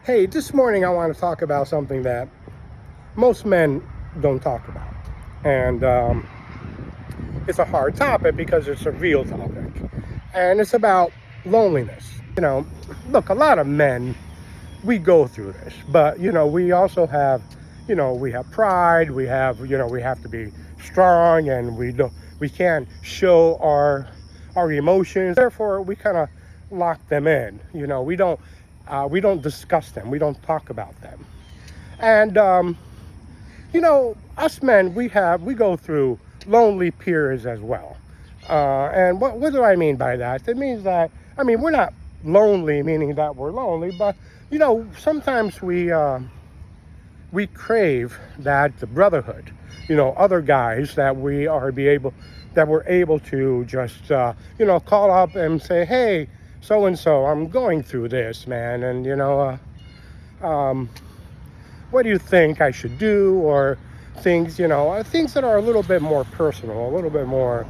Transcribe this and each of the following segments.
Hey, this morning I want to talk about something that most men don't talk about. And it's a hard topic because it's a real topic. And it's about loneliness. Look, a lot of men, we go through this. But, we also have, we have pride. We have to be strong, and we can't show our emotions. Therefore, we kind of lock them in. We don't discuss them. We don't talk about them. And us men, we go through lonely periods as well. And what do I mean by that? It means that we're not lonely, meaning that we're lonely, but sometimes we crave that the brotherhood. Other guys that we're able to just call up and say, hey, so and so, I'm going through this, man, and what do you think I should do? Or things that are a little bit more personal, a little bit more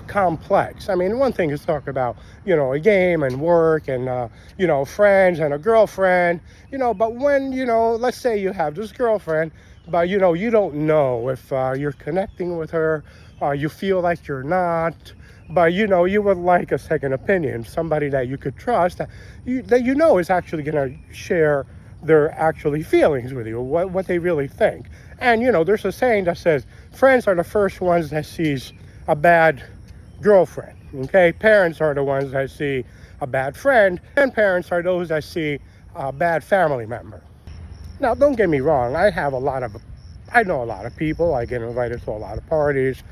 complex. One thing is talk about a game and work and friends and a girlfriend, but when let's say you have this girlfriend, but you don't know if you're connecting with her, you feel like you're not, but you would like a second opinion, somebody that you could trust, that is actually going to share their actually feelings with you, what they really think. And there's a saying that says friends are the first ones that sees a bad girlfriend. Okay, parents are the ones that see a bad friend, and parents are those that see a bad family member. Now, don't get me wrong, I know a lot of people. I get invited to a lot of parties,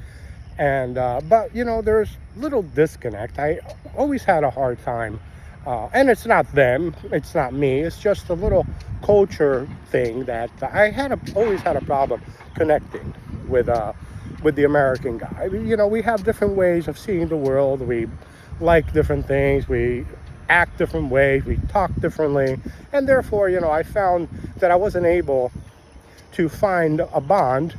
and but there's little disconnect. I always had a hard time, and it's not them, it's not me, it's just a little culture thing that always had a problem connecting with the American guy. We have different ways of seeing the world. We like different things. We act different ways. We talk differently, and therefore, I found that I wasn't able to find a bond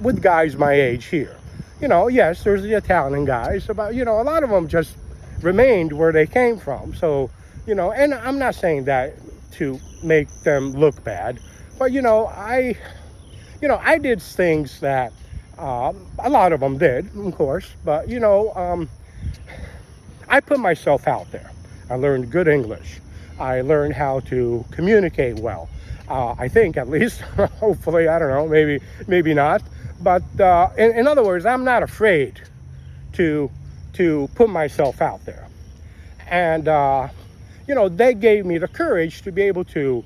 with guys my age here. Yes, there's the Italian guys, but a lot of them just remained where they came from. So, and I'm not saying that to make them look bad, but I did things that a lot of them did, of course, but I put myself out there. I learned good English. I learned how to communicate well. I think, at least. Hopefully, I don't know, maybe not. But in other words, I'm not afraid to put myself out there. And they gave me the courage to be able to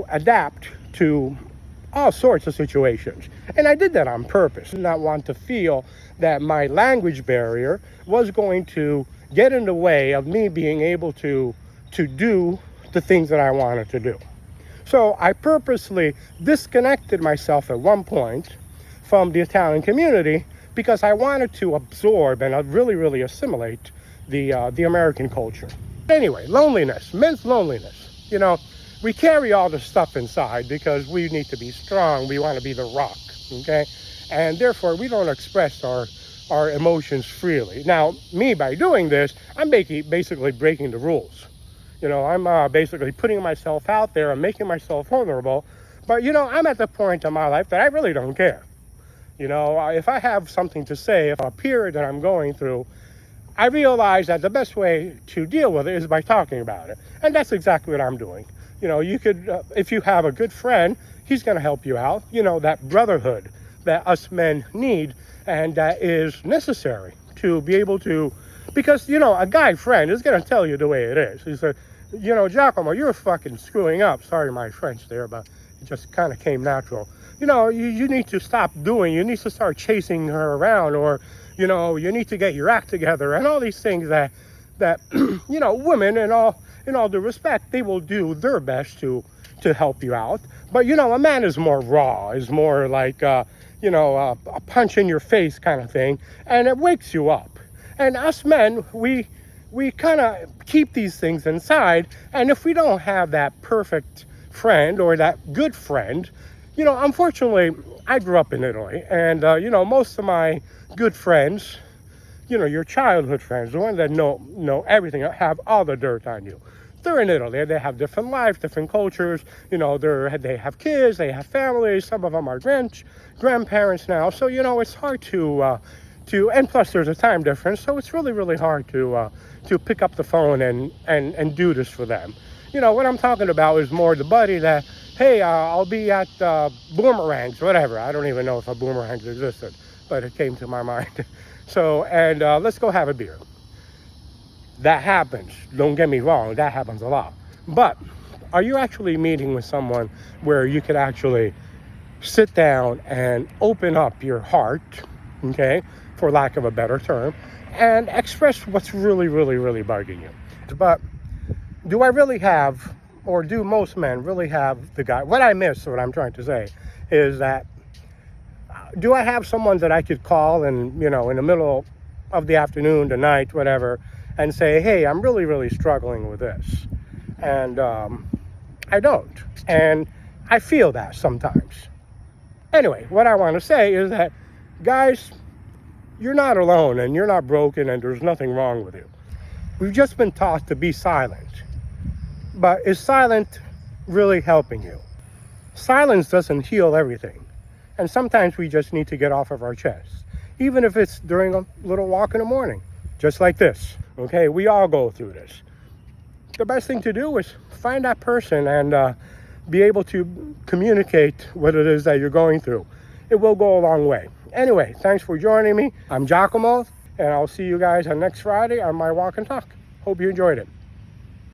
adapt to all sorts of situations. And I did that on purpose. I did not want to feel that my language barrier was going to get in the way of me being able to do the things that I wanted to do. So I purposely disconnected myself at one point from the Italian community because I wanted to absorb and really, really assimilate the American culture. Anyway, loneliness, men's loneliness. We carry all this stuff inside because we need to be strong. We want to be the rock, okay? And therefore, we don't express our emotions freely. Now, me, by doing this, I'm basically breaking the rules. I'm basically putting myself out there and making myself vulnerable. But, I'm at the point in my life that I really don't care. If I have something to say, if a period that I'm going through, I realize that the best way to deal with it is by talking about it. And that's exactly what I'm doing. You could, if you have a good friend, he's going to help you out. That brotherhood that us men need and that is necessary to be able to, because, a guy friend is going to tell you the way it is. He said, Giacomo, you're fucking screwing up. Sorry, my French there, but it just kind of came natural. You need to stop you need to start chasing her around, or, you need to get your act together, and all these things that women, in all due respect, they will do their best to help you out. But, a man is more raw, is more like, a punch in your face kind of thing, and it wakes you up. And us men, we kind of keep these things inside, and if we don't have that perfect friend or that good friend, unfortunately, I grew up in Italy, and, most of my good friends, your childhood friends, the ones that know everything, have all the dirt on you. they're in Italy. They have different lives, different cultures. You know, they have kids, they have families. Some of them are grandparents now. So, you know, it's hard and plus there's a time difference. So it's really, really hard to pick up the phone and do this for them. You know, what I'm talking about is more the buddy that, hey, I'll be at Boomerangs, whatever. I don't even know if a Boomerangs existed, but it came to my mind. So, and let's go have a beer. That happens. Don't get me wrong. That happens a lot. But are you actually meeting with someone where you could actually sit down and open up your heart, okay, for lack of a better term, and express what's really, really, really bugging you? But do I really have, or do most men really have the guy? What I'm trying to say is that, do I have someone that I could call and, you know, in the middle of the afternoon, the night, whatever, and say, hey, I'm really, really struggling with this. And I don't. And I feel that sometimes. Anyway, what I want to say is that, guys, you're not alone and you're not broken and there's nothing wrong with you. We've just been taught to be silent. But is silent really helping you? Silence doesn't heal everything. And sometimes we just need to get off of our chest. Even if it's during a little walk in the morning. Just like this, okay? We all go through this. The best thing to do is find that person and be able to communicate what it is that you're going through. It will go a long way. Anyway, thanks for joining me. I'm Giacomo, and I'll see you guys on next Friday on my Walk and Talk. Hope you enjoyed it.